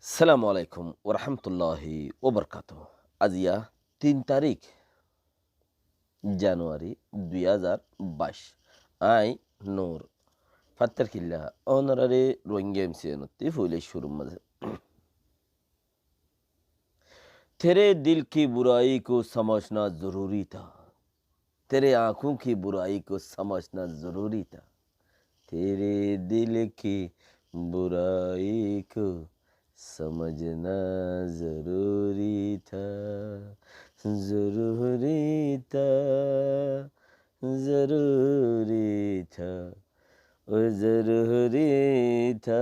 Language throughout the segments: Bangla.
সালামু আলাইকুম ওরহামতুল্লাহি ওবরকাত। আজিয়া 3 তারিখ জানুয়ারি 2022। আই নূর ফাত্তার কিল্লা অনারারে রোহিঙ্গা এমসিএনতি ফুলে শুরু মাঝে तेरे दिल की बुराई को समझना जरूरी था। तेरे आंखों की बुराई को समझना जरूरी था। तेरे दिल की बुराई को समझना जरूरी था। जरूरी था। जरूरी था। ओ जरूरी था।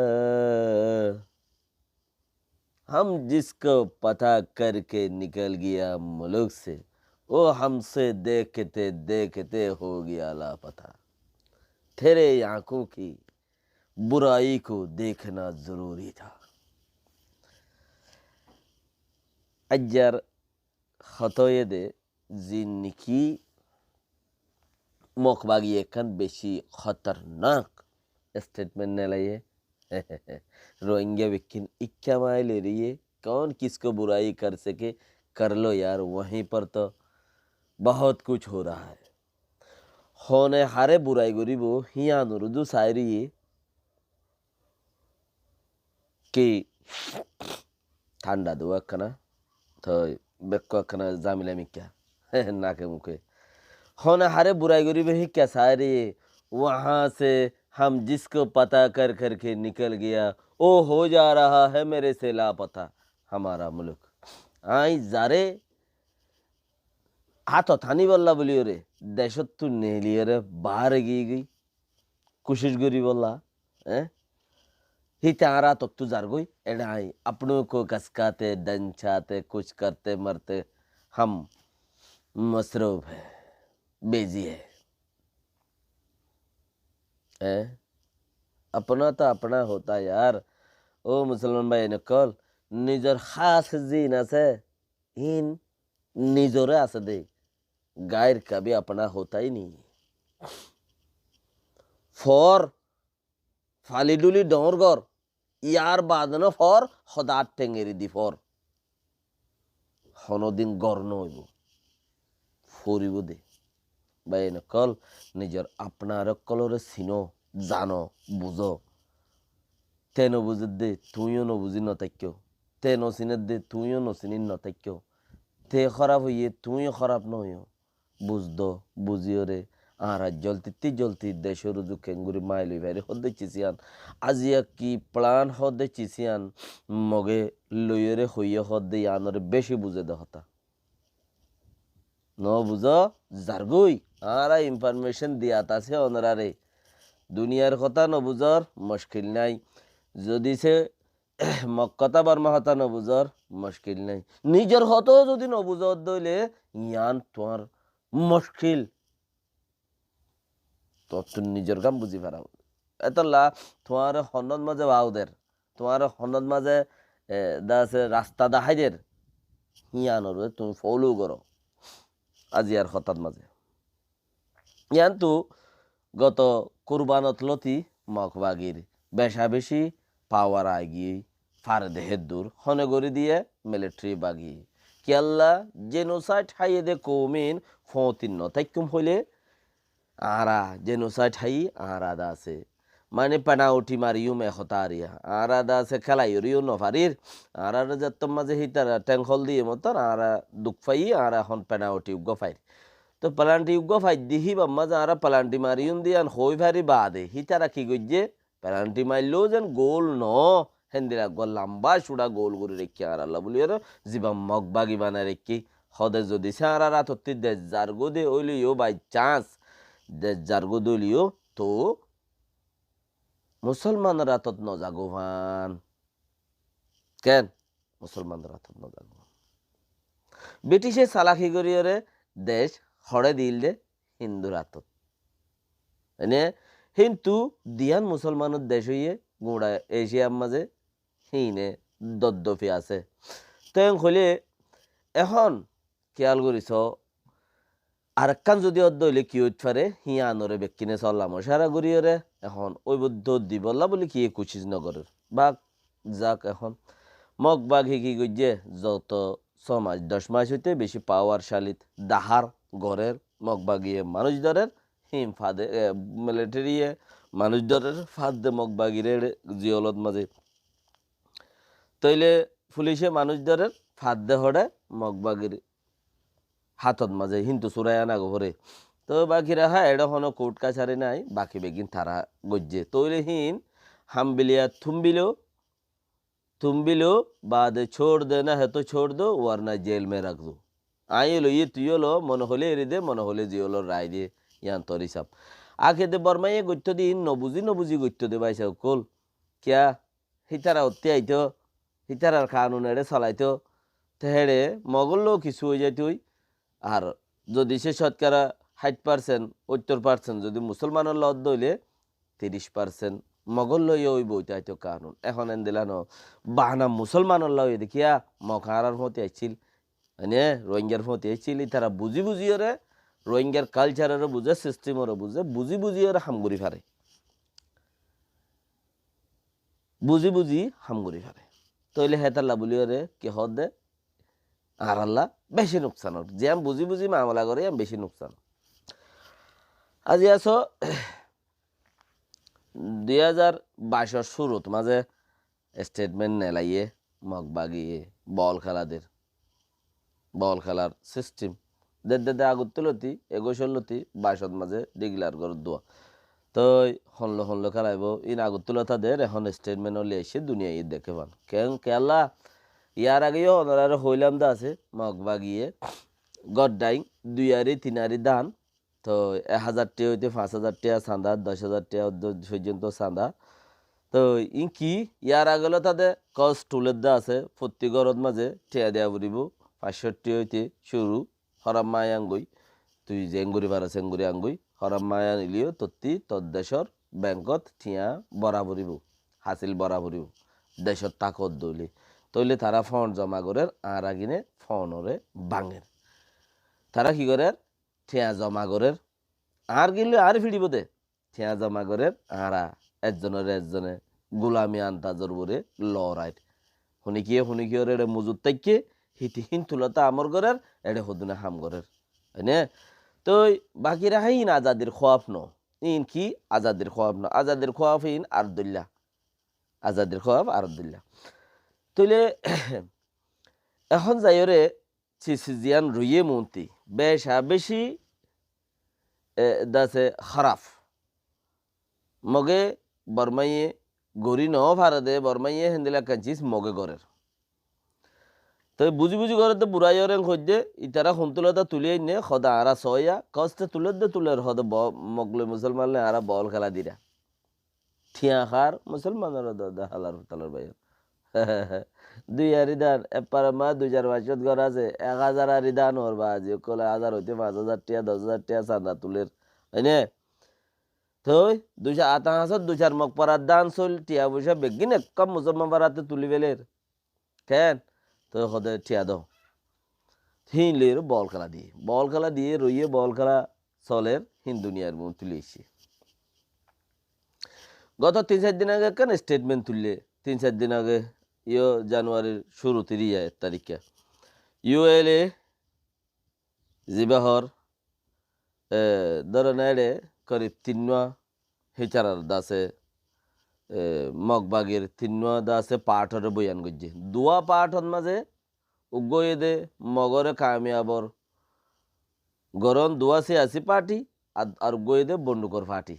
हम जिसको पता करके निकल गया मुल्क से, वो हमसे देखते देखते हो गया लापता। तेरे आंखों की बुराई को देखना जरूरी था। अज्जर खतोयदे जिनकी मकबागी एकान बेशी खतरनाक स्टेटमेंट ने लाइए रोहिंग्या विकिन 21 माइल एरिए कौन किसको बुराई कर सके कर लो यार, वहीं पर तो बहुत कुछ हो रहा है। होने हारे बुराई गरीबो हिया नुरुदु सायरी कि ঠান্ডা দেওয়া একখানা তো বেক্ক একখানা জামিলা মিক্কা নাকে মুখে होने हारे बुराई गरीबो ही क्या सायरी वहाँ से हम जिसको पता कर करके निकल गया वो हो जा रहा है मेरे से लापता हमारा मुल्क। आई जारे हाथ थानी बल्ला बोलियो रे देशत्तु नेलियो रे बाहर गई गई कोशिश करी बोला ही तारा तो तू जार गई एडाई अपनों को कसकाते दंचाते कुछ करते मरते हम मसरूफ है बेजी है। अपना तो अपना होता यार। ओ मुसलमान भाई नकल निजर खास जीन আছে इन निजरे আছে दे गायर का भी अपना होता ही नहीं। फॉर फालिडुली डोरगोर यार बादन फॉर खदात टेंगेरी दी फॉर हनो दिन गरनो हইব फरिब दे भाई नकल निजर अपना रकलरे सिनो जानो बुझो तेनो बुझे दे तुइयो न बुझी न ताक्यो तेनो सिने दे तुइयो न सिनी न ताक्यो ते खराब हइए तुइयो खराब न हइयो बुझ दो बुझियो रे आरा जलती देशो रुजु केंगुरी माइली भाई हदे चिसियान आजिया की प्लान हदे चिसियान मगे लइरे हइयो हदे यानरे बेशी बुझे दे हता न बुझो जारगुई आरा इनफरमेशन दियाताছে ओनरारे दुनियार কথা न बुझर मुश्किल নাই যদি সে মক্কতা বর্মা হতা ন বুঝর মুশকিল নাই নিজের হতো যদি ন বুঝর দইলে ইয়ান তোমার মুশকিল তো তুমি নিজের কাম বুঝি পারাও এতলা তোমার হনদ মাঝে বাউদের তোমার হনদ মাঝে দাসে রাস্তা দাহাইদের ইয়ানর তুমি ফলো করো আজিয়ার হতার মাঝে ইয়ান তো গত কুরবানত লতি মকবাগির বেশা বেশি পাওয়ার আগিয়ে ফার দেহের দূর হনে গড়ি দিয়ে মিলিটারি বাগিয়ে কেল্লা জেনোসাইড হাইয়ে দে কৌমিন ফতিন্ন তাইকুম হইলে আরা জেনোসাইড হাই আরাদা আছে মানে পেনাউটি মারিও মে হতারিয়া আরাদা আছে খেলাইরিও নফারির আরার যত্তম মাঝে হিতার ট্যাঙ্কল দিয়ে মতন আরা দুঃখ ফাই আরা হন পেনাউটি গফাই তো প্লান্টি গফাই দিহি বাম্মা যারা প্লান্টি মারিউন দিয়ান হই ভারি বাদে হিতারা কি গজ্জে প্লান্টি মারলেও যেন গোল ন হেন্দিরা গোল লম্বা সুড়া গোল করে রেখে আর আল্লাহ বলি আর জীবা মগবাগি বানা রেখে হদে যদি সে আর রাতত্তি দেশ জার্গো দে ওইলিও বাই চান্স দেশ জার্গো দলিও তো মুসলমান রাতত ন জাগোভান কেন মুসলমান রাতত ন জাগোভান ব্রিটিশে সালাকি করিয়রে দেশ হড়ে দিল দে হিন্দু রাতত এনে কিন্তু দিয়ান মুসলমানের দেশ হইয়ে গোড়া এশিয়ার মাঝে হিনে দদ্দফি আছে তো হলে এখন খেয়াল করিস আরেকখান যদি অর্ধ হইলে কি হইতে পারে হিয়ানরে বেকিনে চললাম সারা ঘুরিয়ে এখন ওই বুদ্ধ দিবল্লা বলে কি কুচিজ নগরের বা যাক এখন মগ বাঘি কি গজ্জে যত 6 মাস 10 মাস হইতে বেশি পাওয়ারশালিত দাহার ঘরের মগ বাগিয়ে মানুষ ধরের হিম ফাদে মিলিটারিয়ে মানুষ ধরের ফাদ দে মগ বাগিরে জিওলত মাঝে তইলে পুলিশে মানুষ ধরের ফাদ দে হড়ে মগ বাগির হাতত মাঝে হিন্তু চুরাই আনা ঘরে তো বাকিরা হ্যাঁ এটা হনো কোর্ট কাছারি নাই বাকি বেগিন তারা গজ্জে তৈলে হিন হামবিলিয়া तुम बिलो बाद छोड़ देना है तो छोड़ दो वरना जेल में रख दो आई लो ये तुयो लो मन होले एरिदे मन होले जियो लो राय दे यान तोरी सब आखे दे बर्मा ये गुत्तो दिन नबुजी गुत्तो दे भाई सब कोल क्या हितारा होते आई तो हितारा कानून एड़े सलाई तो तेरे मगल लो किसु हो जाए तुई আর যদি সে শতকরা 60% 70% যদি মুসলমানের লদ দইলে 30% মগল লই ওই বইটাই তো কানুন এখন এন দিলানো বাহানা মুসলমানের লই দেখিয়া মখারার মতে আইছিল মানে রোহিঙ্গার মতে আইছিল তারা বুঝি ওরে রোহিঙ্গার কালচারেরও বুঝে সিস্টেমেরও বুঝে ওরে হামগুড়ি ফারে বুঝি হামগুড়ি ফারে তইলে হেতাল্লা বলি ওরে কি হদ দে আর আল্লাহ বেশি নুকসান যে আমি বুঝি মামলা করে আমি বেশি নুকসান আজি আছো 2022 শুরুত মাঝে স্টেটমেন্ট নেলাইয়ে মগবাগিয়ে বল খেলার সিস্টেম দে আগত তুলতি 21 মাঝে ডিগলার করে দোয়া তো হনলো খেলাইব ইন আগত তুলতা দের এখন স্টেটমেন্ট হলে এসে দুনিয়া ঈদ দেখে পান কেন কেলা ইয়ার আগেও অনারা হইলাম দা আছে মগবাগিয়ে গড্ডাই 2-3 দান তো 1000 টাকা হইতে 5000 টাকা চাঁদা 10,000 টাকা পর্যন্ত চাঁদা তো ই কি ইয়ার আগেও তাদের কস্ট টুলের দা আছে প্রতি ঘরত মাঝে টিয়া দেওয়া পড়িব 500 টাকা হইতে শুরু হরাম মায় আঙ্গুই তুই জেঙ্গুরি পারা সেঙ্গুরি আঙ্গুই হরাম মায়া নিলিও তত্তি তোর দেশর ব্যাংকত ঠিয়া বরা পড়িব হাসিল বরা পড়িব দেশর তাকত দইলে তইলে তারা ফোন জমা করে আর আগিনে ফোনরে বাঙের তারা কি করে ঠিয়া জমা করে আর গিলে আর ফিরিব দে ঠিয়া জমা করে আরা একজনে গোলামি আন্তাজর বরে লড়াই শুনিকিয়ে ওরে মজুদ তাইকে হিতিহীন তুলতা আমর গরের এড়ে হদুনে হাম গরের হয়নে তো বাকিরা হাইন আজাদির খোয়াফ ন ইন কি আজাদির খোয়াফ ইন আরদুল্লাহ আজাদির খোয়াফ আরদুল্লাহ তইলে এখন যাইরে সিজিয়ান রুইয়ে মন্তি বেশি দাসে খারাপ মগে বর্মাইয়ে গড়ি ন ভারতে বর্মাইয়ে হেন্দিলা কাঞ্চিস মগে গরের তো বুঝি করে তো বুড়াই ওরেন খোঁজে ইতারা সন্তুলতা তুলিয়ে নে সদা আরা সয়া কষ্টে তুলের হদ মগলে মুসলমান আরা বল খেলা দিরা ঠিয়া খার মুসলমানের দাদা হালার তালার বাইর 2 দান এপার মা 2022 ঘর আছে 1000 দান ওর বাজি কলে 1000 হইতে 5000 টাকা 10,000 টাকা চাঁদা তুলের হয়নে তো 200 মগ পরার দান চল টিয়া পয়সা বেগিন কম মুসলমান পাড়াতে তুলি বেলের কেন তো হদে টিয়া দাও হিনলের বল খেলা দিয়ে রইয়ে বল খেলা চলের হিন দুনিয়ার মন তুলে এসে গত 3-4 দিন আগে কেন স্টেটমেন্ট তুললে 3-4 দিন আগে জানুয়ারির শুরু 1 তারিখে ইউএলএ জিবাহর ধরনের করিব 3 হিচারার দাসে মগবাগের 3 দাসে পাঠরে বয়ান গজ্জে দুয়া পাঠন মাঝে উগয়ে দে মগরে কামিয়াবর গরম দুয়াশে আসি পার্টি আর উগয়ে দে বন্দুকর পার্টি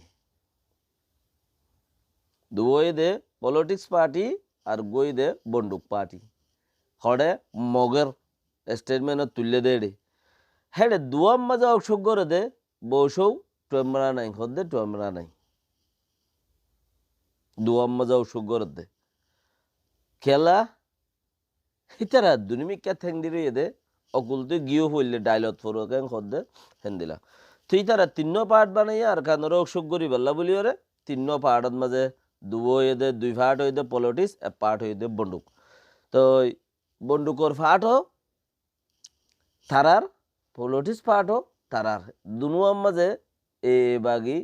দুয়ে দে পলিটিক্স পার্টি আর গই দে বন্দুক পার্টি হড়ে মগের স্টেটমেন্ট তুললে দে হেডে দুয়াম মাজা অসুখ করে দে বসৌ টুমরা নাই হদে টুমরা নাই দুয়াম মাজা অসুখ করে দে খেলা হিতারা দুনিমিকা ঠেং দিয়ে দে অকুলতে গিয়েও হইলে ডাইলত ফরকে হদে হেন দিলা তুই তারা 3 পার্ট বানাইয়া আর কানর অসুখ করি বললা বলি ওরে 3 পার্টত মাঝে 2 পার্ট হয়ে দে পলিটিক্স এক পার্ট হয়ে দে বন্দুক তো বন্দুকর পার্ট হো তারার পলিটিক্স পার্ট হো তারার দুনুয়ার মাঝে এ বাগি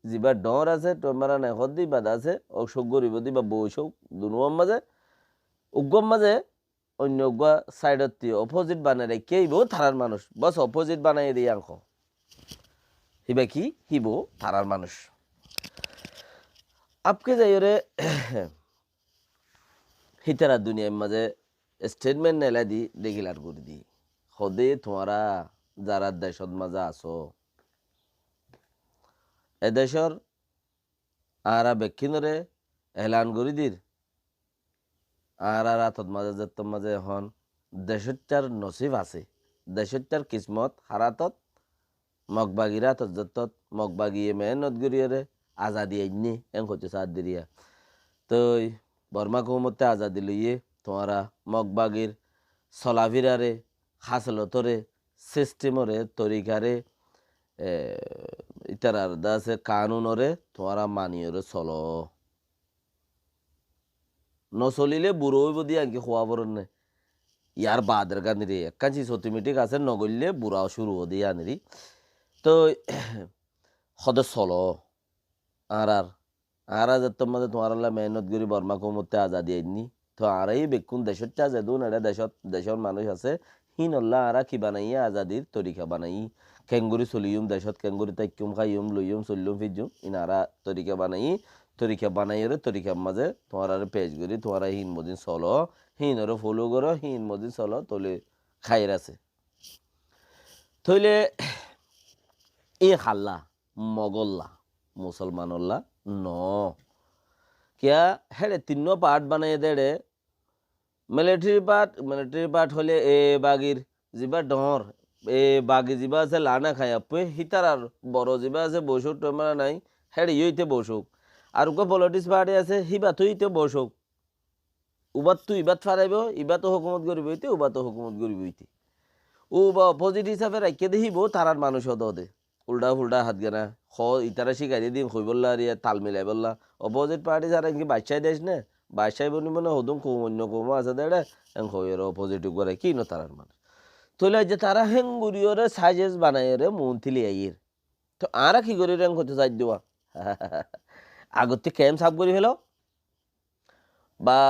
যিবা ডর আছে টমারা নাই হদি বাদ আছে অসুখ করিব দিবা বৈশক দুনুয়ার মাঝে উগ্গম মাঝে অন্য উগ্গা সাইডত অপোজিট বানাই কেইব থারার মানুষ বস অপোজিট বানাই দিয়ে আঙ্ক হিবা কি হিব থারার মানুষ আপকে যাই রে হিতারা দুনিয়ার মাঝে স্টেটমেন্ট নেলা দি রেগুলার করে দি সদে তোমারা যারা দেশত মাঝে আছো এদেশর আরা বেক্ষিনরে এলান করে দির আর রাতত মাঝে যেত মাঝে এখন দেশটার নসিব আছে দেশটার কিসমত হারাতত মগবাগিরা তজ্জতত মগবাগিয়ে মেহনত গরিয়রে আজাদি আইনি এং হচ্ছে সাত দিরিয়া তো বর্মা কৌমতে আজাদি লইয়ে তোমারা মগবাগির সলাভিরারে হাসলতরে সিস্টেমরে তরিকারে ইতারার দাসে কানুনরে তোমারা মানিয়রে চলো নচলিলে বুড়ো হইব দিয়ে আনকি খোয়া বরণ নে ইয়ার বাদের গানিরে একাঞ্চি অটোমেটিক আছে নগরলে বুড়াও শুরু দিয়ে আনিরি তো সদে চলো আর যেত মাঝে তোমার মেহনত করি বর্মা কৌমতে আজাদি আইনি তো আর এই বেকুন দেশত যেদুন এটা দেশের মানুষ আছে হিনল্লা আরা কি বানাইয়া আজাদির তরিকা বানাই কেঙ্গুরি চলিউম দেশত কেঙ্গুরি তাইকুম খাইম লইম চলিউম ফিজুম ইনারা তরিকা বানাই রে তরিকার মাঝে তোমার আর পেজ করি তোমার হিন মদিন চলো হিনরে ফলো করো হিন মদিন চলো তোলে খাইর আছে থইলে এ হাল্লা মগল্লা মুসলমানল্লা ন কিয়া হেড়ে তিন্ন পার্ট বানাই দেড়ে মিলিটারি পার্ট হলে এ বাগির যিবা ডর এ বাগি যিবা আছে লানা খাই আপে হিতার আর বড় যিবা আছে বসুক তোমার নাই হেড়ে ইতে বসুক আর উকা পলিটিক্স পার্টি আছে হিবা তো ইতে বসুক উবাত তো ইবাত ফারাইব ইবাতো হুকুমত করিব হইতে উবাতো হুকুমত করিব হইতে ও বা অপোজিট হিসাবে রাখিয়ে দেখিব তারার মানুষ হদে উল্টা ফুল্টা হাত গেনা ইতারা শিখাই দিন হই বললা আর তাল মিলাই বললা অপোজিট পার্টি যারা কি বাদশাই দেশ নে বাদশাই বনি মানে হদুম অন্য কমো আছে দেড়ে হইয়ের অপোজিটিভ করে কি ন তারার মানুষ তোলে যে তারা হেঙ্গুরিওরে সাইজেস বানাই রে মন্থলি আইয়ের তো আরা কি করি রেং করতে চাই দেওয়া আগত থেকে ক্যাম্প সাফ করি ফেলো বা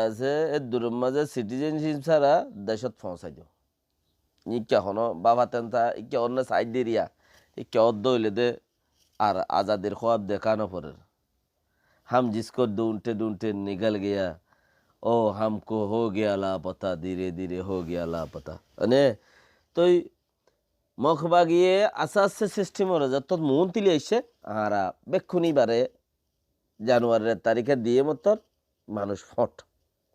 আছে এর দূরের মাঝে সিটিজেনশিপ ছাড়া দেশত পৌঁছাই দিও ইকা হনো বাবা তেনতা ইকা অন্য সাইড দিরিয়া ইকা অদ্দ হইলে দে আর আজাদের খোয়াব দেখানো পরে हम जिसको ढूंढते निकल गया ओ हमको हो गया लापता धीरे धीरे हो गया लापता মানে তো মখবা গিয়ে আস্তে আস্তে সিস্টেম হয়ে যত মন তিলি আইসে আরা বেক্ষুনি বারে জানুয়ারির তারিখে দিয়ে মতর মানুষ ফট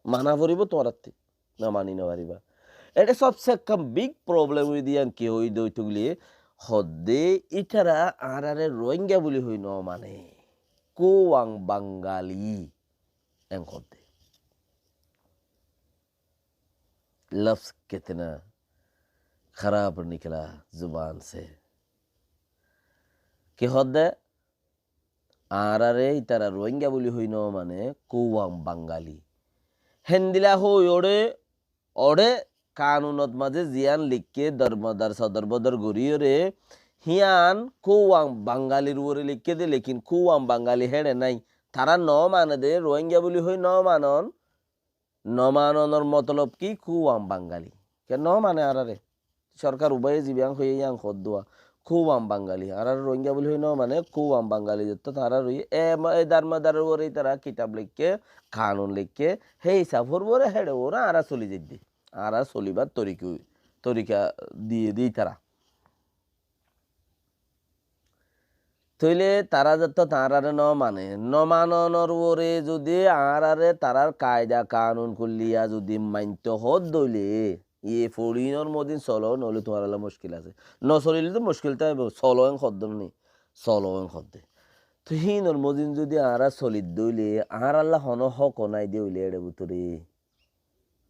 মানা পড়িব তোমার না মানি না পারিবা এটা সবচেয়ে একটা বিগ প্রবলেম হয়ে দিয়ে কি হই দইটুগুলি হদ্দে ইটারা আরে রোহিঙ্গা বলি হই ন মানে কোয়াং বাঙালি এং হদ্দে लफ्ज कितना खराब निकला जुबान से কি হদ্দে আরে ইতারা রোহিঙ্গা বলি হই ন মানে কোয়াং বাঙালি হেন্দিলা হই ওড়ে ওড়ে কানুনত মাঝে জিয়ান লিখকে দরমদার সদরবদর গড়িয়ে হিয়ান কোয়াং বাঙালির উপরে লিখকে দে লেকিন কোয়াং বাঙালি হেড়ে নাই তারা ন মানে দে রোহিঙ্গা বলি হই ন মানন নমাননের মতলব কি কোয়াং বাঙালি কে ন মানে আরে সরকার উভয়ে জীবাং হয়ে ইয়াং খদ্দুয়া কোয়াং বাঙালি আর রোহিঙ্গা বলি হই ন মানে কোয়াং বাঙালি যত তারা রই এ দারমাদার উপরে তারা কিতাব লিখকে কানুন লিখকে হে হিসাব ওরে হেড়ে ওরা আরা চলি যাই আর চলিবার তরিকা দিয়ে দিই তারা তইলে তারা যত তারারে ন মানে নমাননের ওরে যদি আরে তারার কায়দা কানুন করলিয়া যদি মানতে হদ দইলে ইয়ে ফড়িনর মদিন চলো নইলে তোমার মুশকিল আছে ন চলিলে তো মুশকিলটা চলো এং খদ্দম নেই চলো এং খদ্দে তো হিনর মদিন যদি আরা চলিত দইলে আর আল্লাহ হন হক নাই দিইলে এড়ে ভিতরে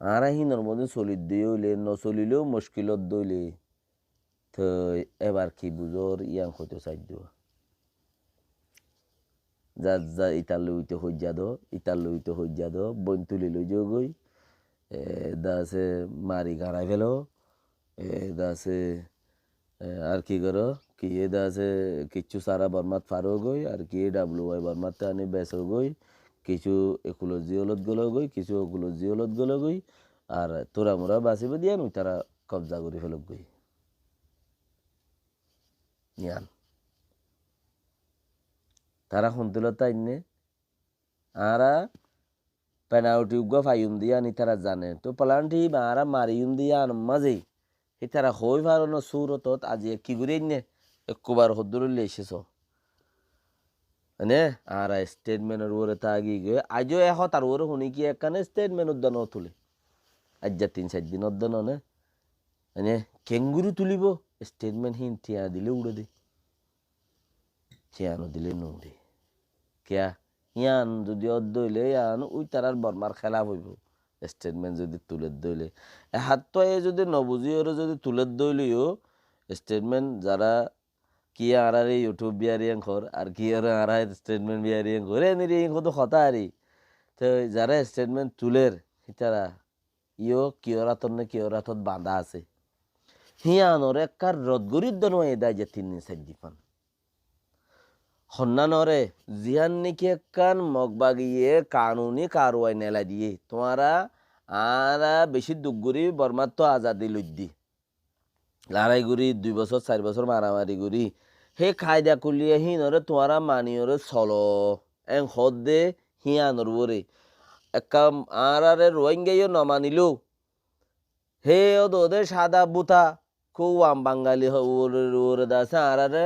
আর হিনর মধ্যে চলিত দিয়ে হইলে নচলিলেও মুশকিলত দইলে তো এবার কি বুঝর ইয়াং হইতে চাই দেওয়া যা যা ইটার লইতে হইয়া দো ইটার লইতে হইয়া দো বন তুলি লই যাও গই দাসে মারি গাড়াই ফেলো দাসে আর কি করো কি দাসে কিচ্ছু সারা বর্মাত ফারো গই আর কি ডাব্লু ওয়াই বর্মাতে আনি বেসো গই কিছু ইকোলজি হলত গেল গই কিছু ইকোলজি হলত গেল গই আর তোরা মোরা বাঁচিব দিয়া নই তারা কবজা করে ফেলক গই নিয়ান তারা শুনতিলতা ইন্নে আরা পেনাল্টি উগ্র ফাইম দিয়া নি তারা জানে তো প্লান্টি আরা মারিউম দিয়া মাঝে হি তারা হই পারনো সুরতত আজি কি করে ইন্নে একবার হদ্দুরলে এসেছ মানে আরা স্টেটমেন্টের ওরে তাগি গে আজও এহ তার ওরে শুনি কি একখানে স্টেটমেন্ট উদ্যান তুলে আজ যা 3-4 দিন উদ্যান নে মানে কেঙ্গুরু তুলিব স্টেটমেন্ট হিন টিয়া দিলে উড়ে দে টিয়ানো দিলে নুড়ে কেয়া ইয়ান যদি অদ্দইলে ইয়ান ওই তারার বর্মার খেলা হইব স্টেটমেন্ট যদি তুলে দইলে হাত তো এ যদি নবুঝি ওরে যদি তুলে দইলেও স্টেটমেন্ট যারা কি আর ইউটিউব বিয়ারিয়াং খর আর কি আর স্টেটমেন্ট বিয়ারিয়াং করে নিরিং কত কথা আরি তো যারা স্টেটমেন্ট তুলের তারা ইও কিয়রাতন না কিয়রাতত বাঁধা আছে হিয়ানোর একার রদগরির দন এদায় যে 3-4 দিন হন্নানরে জিয়ান নিকে কান মগবাগিয়ে কানুনি কারওয়াই নেলা দিয়ে তোমারা আরা বেশি দুগুরি বর্মার তো আজাদি লইদি লড়াই গুড়ি 2 বছর 4 বছর মারামারি গুড়ি হে খায়দা কুলিয়ে হিনরে তোমারা মানিয়রে চলো এং হদে হিয়ানর বরে একা আরারে রোহিঙ্গাইও নমানিলো হে ওদে সাদা বুতা খুয়াম বাঙালি ওরে দাসে আরারে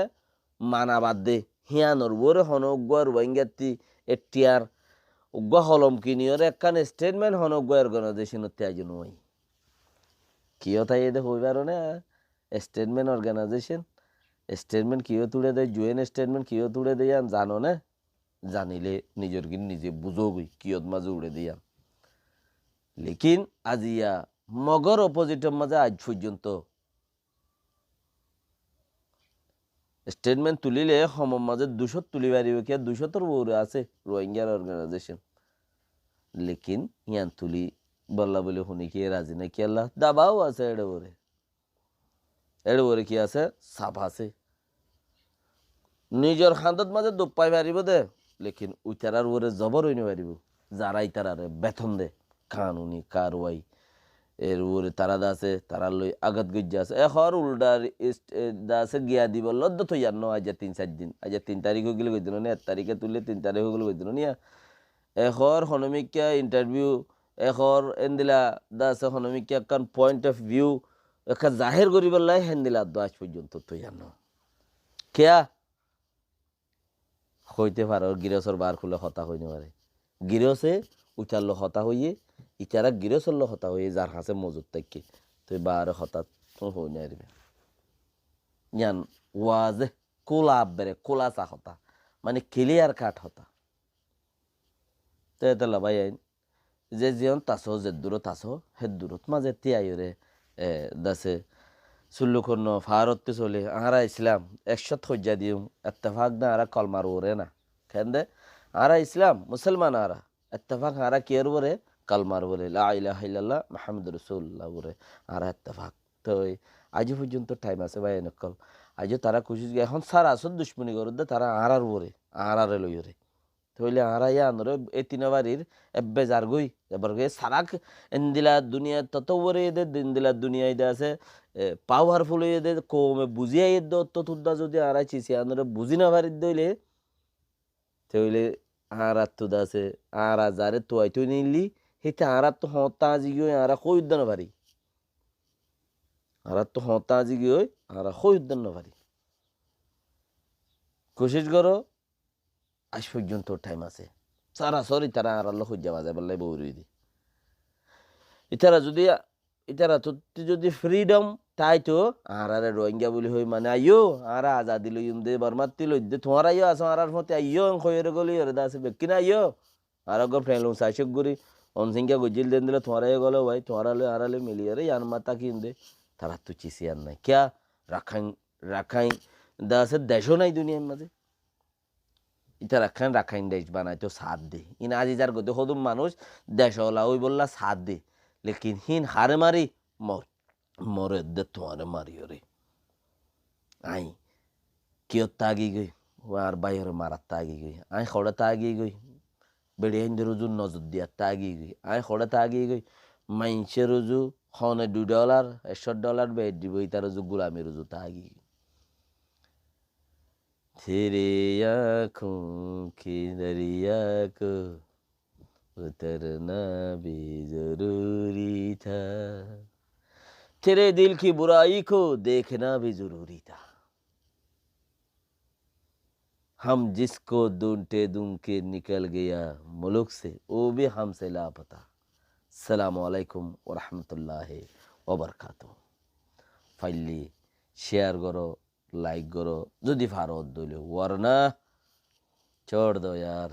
মানাবাদ দে হিয়ানর বরে হনগুয়ার রোহিঙ্গাতি এটিয়ার উগ্র হলম কিনিয়র একখান স্টেটমেন্ট হনগুয়া অর্গানাইজেশন ত্যাজ নয় কিয় তাই এদের হইবার না স্টেটমেন্ট অর্গানাইজেশন স্টেটমেন্ট কিয় তুলে দেয় জুয়েন স্টেটমেন্ট কিয় তুলে দেয় জানো না জানিলে নিজের কিন নিজে বুঝোগই কিয়ত মাঝে উড়ে দিয়া লেকিন আজিয়া মগর অপোজিটের মাঝে আজ পর্যন্ত স্টেটমেন্ট তুলিলে সমর মাঝে 200 তুলি পারিব কি 200 ওরে আছে রোহিঙ্গার অর্গানাইজেশন লেকিন ইয়ান তুলি বললা বলে শুনি কি রাজি না কি আল্লাহ দাবাও আছে এড়ে ওরে কি আছে সাপ আছে নিজের খান্দত মাঝে দুপ পাই পারিব দে লেকিন উইতারার ওরে জবর হইনি পারিব যারাই তারারে বেতন দে কানুনি কারওয়াই এর ওরে তারা দাসে তারা লই আগাত গজ্জা আছে এখর উল্টার দাসে গিয়া দিব লদ্দ থই আর ন আজ 3-4 দিন আজ 3 তারিখ হয়ে গেলে গইদিন না 1 তারিখে তুললে 3 তারিখ হয়ে গেলে গইদিন নিয়া এখর হনমিকা ইন্টারভিউ এখর এন্দিলা দাসে হনমিকা কান পয়েন্ট অফ ভিউ একা জাহির করিবার লাই হেন্দিলা আজ পর্যন্ত থই আর ন কেয়া হইতে পারে গিরসর বার খুলে হতা হইতে পারে গিরসে উঠারলো হতা হইয়ে ইটারা গিরসরলো হতা হইয়ে যার হাসে মজুদ থাকি তুই বার হতা তো হই না রে ইয়ান ওয়াজে কোলা বেরে কোলা চা হতা মানে ক্লিয়ার কাট হতা তো এটা লাভাই আইন যে জিয়ন তাসো যে দূরত আসো হে দূরত মাঝে তিয়াইরে দাসে সুল্লুখন ফারতে চলে আহারা ইসলাম 100 হজ্জা দিও এত্তেফাক না আরা কলমার ওরে না কেন্দে আরা ইসলাম মুসলমান আরা এত্তেফাক আরা কিয়ের ওরে কলমার ওরে লা ইলাহা ইল্লাল্লাহ মুহাম্মাদুর রাসূলুল্লাহ ওরে আরা এত্তেফাক তো আজ পর্যন্ত টাইম আছে ভাই নকল আজ তারা খুশি এখন সারা আসল দুশ্মনী করতে তারা আরার ওরে আরারে লই ওরে তইলে আরা ইয়া নরে এতিনবাড়ির এব্বে জারগই এবার সারাক এন্দিলা দুনিয়া ততবরে এদের দিনদিলা দুনিয়ায় দে আছে পাওয়ারফুল এদের কমে বুঝিয়া এদ ততুদ্দা যদি আরা চিছি আনরে বুঝি না পারি দইলে তইলে আরা তো দাসে আরা যারে তো আইতো নিলি হেতে আরা তো হতা আজি গই আরা কই উদ্দান পারি আরা তো হতা আজি গই আরা কই উদ্দান পারি কোশিশ করো আজ পর্যন্ত টাইম আছে সারা সরি তারা আর আল্লাহ খুঁজে বাজে বললে বৌরি দি ইতারা যদি ইতারা তো যদি ফ্রিডম তাই তো আর আরে রোহিঙ্গা বলি হই মানে আইও আর আজাদি লই দে বর্মাতি লই দে তোমার আইও আসো আর মতে আইও খয়ের গলি ওরে দাসে বেকিনা আইও আর গো ফ্রেন্ড লং সাইশক গুরি অনসিংকা গজিল দেন দিলে তোমার আইও গলো ভাই তোমার আলে আর আলে মিলিয়ে রে আর মাতা কিন দে তারা তো চিসি আর নাই কিয়া রাখাই দাসে দেশও নাই দুনিয়ার মাঝে ইটা রাখাইন দেশ বানায় তো সাথ দে ইন আজি যার গতি হদুম মানুষ দেশওয়ালা ওই বললা সাথ দে লেকিন হিন হারে মারি মরে দে তোমারে মারিও রে আই কিয় তাগি গই ও আর বাইরে মারার তাগি গই আই খড়ে তাগি গই বেড়ে হিন্দু রুজু নজর দিয়া তাগি গই আয় খড়ে তাগি গই মাইনসে রুজু হনে $2 $100 বেড দিব ইতার রুজু গুলামি রুজু তাগি तेरे आँखों के दरिया को उतरना भी जरूरी था तेरे दिल की बुराई को देखना भी जरूरी था हम जिसको ढूंढते ढूंढके निकल गया मुल्क से वो भी हमसे लापता अस्सलामु अलैकुम व रहमतुल्लाहि व बरकातुहू फाइली शेयर करो लाइक करो যদি ভারত দইল ওয়ারনা छोड़ दो यार।